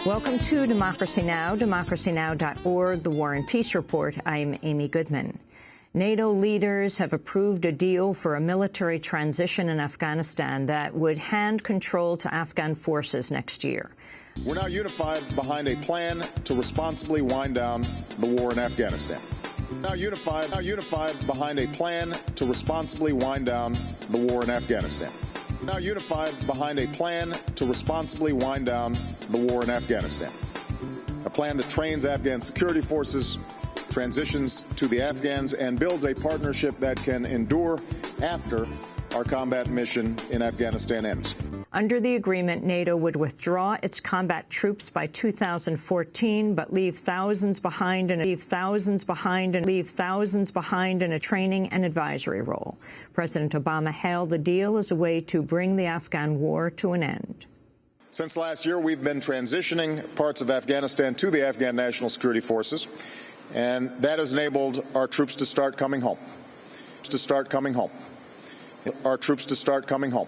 Welcome to Democracy Now!, democracynow.org, the War and Peace Report. I'm Amy Goodman. NATO leaders have approved a deal for a military transition in Afghanistan that would hand control to Afghan forces next year. We're now unified behind a plan to responsibly wind down the war in Afghanistan. Now unified behind a plan to responsibly wind down the war in Afghanistan. Now unified behind a plan to responsibly wind down the war in Afghanistan. A plan that trains Afghan security forces, transitions to the Afghans, and builds a partnership that can endure after our combat mission in Afghanistan ends. Under the agreement, NATO would withdraw its combat troops by 2014, but leave thousands behind in a training and advisory role. President Obama hailed the deal as a way to bring the Afghan war to an end. Since last year, we've been transitioning parts of Afghanistan to the Afghan National Security Forces, and that has enabled our troops to start coming home. Our troops to start coming home.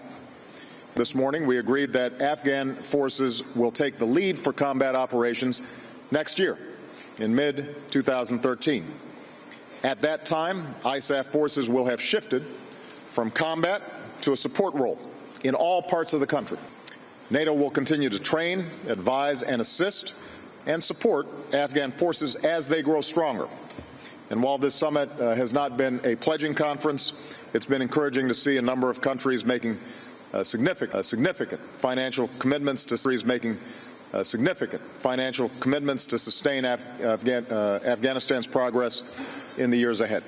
This morning, we agreed that Afghan forces will take the lead for combat operations next year, in mid-2013. At that time, ISAF forces will have shifted from combat to a support role in all parts of the country. NATO will continue to train, advise, and assist and support Afghan forces as they grow stronger. And while this summit has not been a pledging conference, it's been encouraging to see a number of countries making significant financial commitments to sustain Afghanistan's progress in the years ahead.